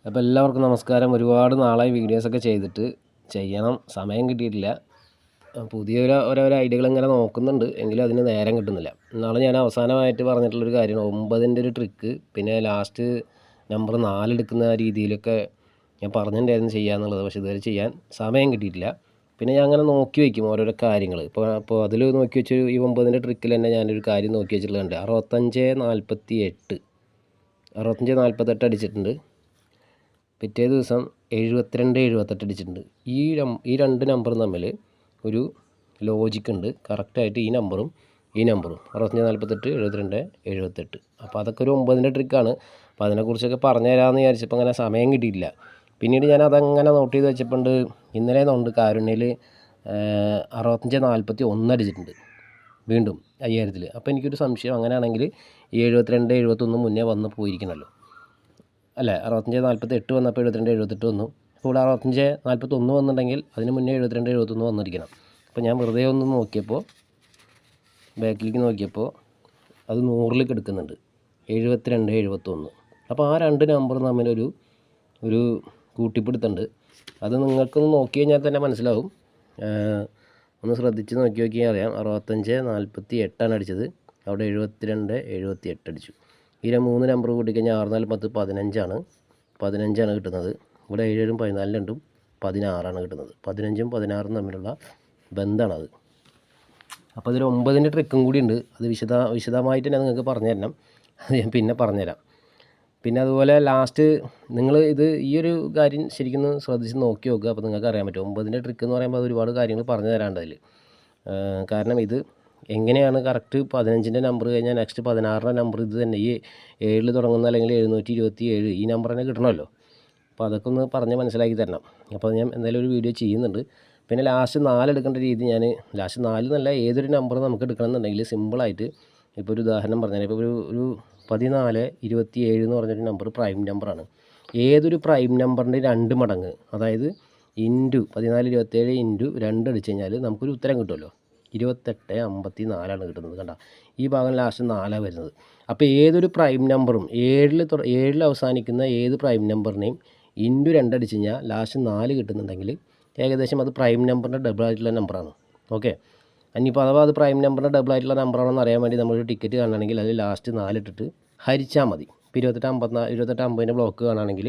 അപ്പോൾ എല്ലാവർക്കും നമസ്കാരം. ഒരുപാട് നാളായി വീഡിയോസൊക്കെ ചെയ്യണം, സമയം കിട്ടിയിട്ടില്ല. പുതിയ ഓരോരോ ഐഡിയകൾ ഇങ്ങനെ നോക്കുന്നുണ്ട്, എങ്കിലും അതിന് നേരം കിട്ടുന്നില്ല. നാളെ ഞാൻ അവസാനമായിട്ട് പറഞ്ഞിട്ടുള്ളൊരു കാര്യമാണ് 9ൻ്റെ ഒരു ട്രിക്ക്, പിന്നെ ലാസ്റ്റ് നമ്പർ 4 എടുക്കുന്ന രീതിയിലൊക്കെ ഞാൻ പറഞ്ഞിട്ടുണ്ടായിരുന്നു ചെയ്യാന്നുള്ളത്. പക്ഷേ ഇതുവരെ ചെയ്യാൻ സമയം കിട്ടിയിട്ടില്ല. പിന്നെ ഞാൻ അങ്ങനെ നോക്കി വയ്ക്കും ഓരോരോ കാര്യങ്ങൾ. ഇപ്പോൾ അതിൽ നോക്കി വെച്ച് ഈ 9ൻ്റെ ട്രിക്കിൽ തന്നെ ഞാനൊരു കാര്യം നോക്കി വെച്ചിട്ടുള്ളത് 65-48 65-48 അടിച്ചിട്ടുണ്ട്. പിറ്റേ ദിവസം 72-78 അടിച്ചിട്ടുണ്ട്. ഈ രണ്ട് നമ്പറും തമ്മിൽ ഒരു ലോജിക്ക് ഉണ്ട്. കറക്റ്റായിട്ട് ഈ നമ്പറും 65-48 72-78. അപ്പോൾ അതൊക്കെ ഒരു 9ൻ്റെ ട്രിക്കാണ്. അപ്പോൾ അതിനെക്കുറിച്ചൊക്കെ പറഞ്ഞു തരാമെന്ന് വിചാരിച്ചപ്പോൾ അങ്ങനെ സമയം കിട്ടിയിട്ടില്ല. പിന്നീട് ഞാൻ അതങ്ങനെ നോട്ട് ചെയ്ത് വെച്ചപ്പോൾ ഇന്നലെ ഉണ്ട് കാരുണ്യയിൽ 65-41 അടിച്ചിട്ടുണ്ട് വീണ്ടും 5000-ൽ. അപ്പോൾ എനിക്കൊരു സംശയം, അങ്ങനെയാണെങ്കിൽ ഈ 72-71 മുന്നേ വന്ന് പോയിരിക്കണമല്ലോ അല്ലേ? 65-48 വന്നപ്പോൾ 72-78 വന്നു. അപ്പോൾ ഇവിടെ 65-41 വന്നിട്ടുണ്ടെങ്കിൽ അതിന് മുന്നേ 72-71 വന്നിരിക്കണം. അപ്പോൾ ഞാൻ വെറുതെ ഒന്ന് നോക്കിയപ്പോൾ, ബാക്കിലേക്ക് നോക്കിയപ്പോൾ അത് 100ൽ കിടക്കുന്നുണ്ട്, 72-71. അപ്പോൾ ആ രണ്ട് നമ്പർ തമ്മിലൊരു കൂട്ടിപ്പിടുത്തുണ്ട്. അത് നിങ്ങൾക്കൊന്ന് നോക്കി കഴിഞ്ഞാൽ തന്നെ മനസ്സിലാവും. ഒന്ന് ശ്രദ്ധിച്ച് നോക്കിയാൽ അറിയാം. 65-48 അടിച്ചത്, അവിടെ 72-78 അടിച്ചു. ഈ 3 നമ്പർ കൂട്ടിക്കഴിഞ്ഞാൽ 6-4-10 15 15 കിട്ടുന്നത്. ഇവിടെ 7-14 16 കിട്ടുന്നത്. 15-ഉം 16-ഉം തമ്മിലുള്ള ബന്ധമാണത്. അപ്പോൾ അതിൽ 9ൻ്റെ ട്രിക്കും കൂടി ഉണ്ട്. അത് വിശദമായിട്ട് ഞാൻ നിങ്ങൾക്ക് പറഞ്ഞു തരണം. അത് ഞാൻ പിന്നെ പറഞ്ഞുതരാം. പിന്നെ അതുപോലെ ലാസ്റ്റ് നിങ്ങൾ ഈ ഒരു കാര്യം ശരിക്കും ശ്രദ്ധിച്ച് നോക്കി നോക്കുക. അപ്പോൾ നിങ്ങൾക്ക് അറിയാൻ പറ്റും. 9ൻ്റെ ട്രിക്ക് എന്ന് പറയുമ്പോൾ അത് ഒരുപാട് കാര്യങ്ങൾ പറഞ്ഞു തരാണ്ട് അതിൽ. കാരണം ഇത് എങ്ങനെയാണ് കറക്റ്റ് 15ൻ്റെ നമ്പർ കഴിഞ്ഞാൽ നെക്സ്റ്റ് 16ൻ്റെ നമ്പർ ഇത് തന്നെ, ഈ 7 തുടങ്ങുന്ന അല്ലെങ്കിൽ 727 ഈ നമ്പർ തന്നെ കിട്ടണമല്ലോ. അപ്പോൾ അതൊക്കെ ഒന്ന് പറഞ്ഞ് മനസ്സിലാക്കി തരണം. അപ്പോൾ ഞാൻ എന്തായാലും ഒരു വീഡിയോ ചെയ്യുന്നുണ്ട്. പിന്നെ ലാസ്റ്റ് 4 എടുക്കേണ്ട രീതി, ഞാൻ ലാസ്റ്റ് 4 എന്നല്ല, ഏതൊരു നമ്പർ നമുക്ക് എടുക്കണമെന്നുണ്ടെങ്കിൽ സിമ്പിളായിട്ട് ഇപ്പോൾ ഒരു ഉദാഹരണം പറഞ്ഞാൽ, ഇപ്പോൾ ഒരു 14-27 എന്ന് പറഞ്ഞൊരു നമ്പർ പ്രൈം നമ്പറാണ്. ഏതൊരു പ്രൈം നമ്പറിൻ്റെ 2 മടങ്ങ്, അതായത് ഇൻറ്റു 14-27 ഇൻറ്റു 2 അടിച്ച് കഴിഞ്ഞാൽ നമുക്കൊരു ഉത്തരം കിട്ടുമല്ലോ. 28-54 കിട്ടുന്നത്. കണ്ട, ഈ ഭാഗം ലാസ്റ്റ് 4 വരുന്നത്. അപ്പോൾ ഏതൊരു പ്രൈം നമ്പറും 7ൽ അവസാനിക്കുന്ന ഏത് പ്രൈം നമ്പറിനെയും ഇൻറ്റു 2 അടിച്ച് കഴിഞ്ഞാൽ ലാസ്റ്റ് 4 കിട്ടുന്നുണ്ടെങ്കിൽ ഏകദേശം അത് പ്രൈം നമ്പറിൻ്റെ ഡബിൾ ആയിട്ടുള്ള നമ്പറാണ്. ഓക്കെ, ഇനിയിപ്പോൾ അഥവാ അത് പ്രൈം നമ്പറിൻ്റെ ഡബിൾ ആയിട്ടുള്ള നമ്പറാണെന്ന് അറിയാൻ വേണ്ടി നമ്മളൊരു ടിക്കറ്റ് കാണുകയാണെങ്കിൽ അതിൽ ലാസ്റ്റ് 4 ഇട്ടിട്ട് ഹരിച്ചാൽ മതി. ഇപ്പോൾ 28-50ൻ്റെ ബ്ലോക്ക് കാണുകയാണെങ്കിൽ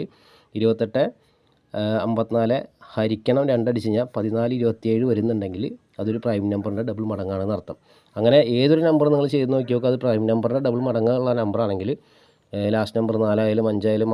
28-54 ഹരിക്കണം 2 അടിച്ച് കഴിഞ്ഞാൽ 14-27 വരുന്നുണ്ടെങ്കിൽ അതൊരു പ്രൈം നമ്പറിൻ്റെ ഡബിൾ മടങ്ങാണെന്ന് അർത്ഥം. അങ്ങനെ ഏതൊരു നമ്പർ നിങ്ങൾ ചെയ്ത് നോക്കി നോക്കുക, അത് പ്രൈം നമ്പറിൻ്റെ ഡബിൾ മടങ്ങുള്ള നമ്പറാണെങ്കിൽ ലാസ്റ്റ് നമ്പർ 4 ആയാലും 5 ആയാലും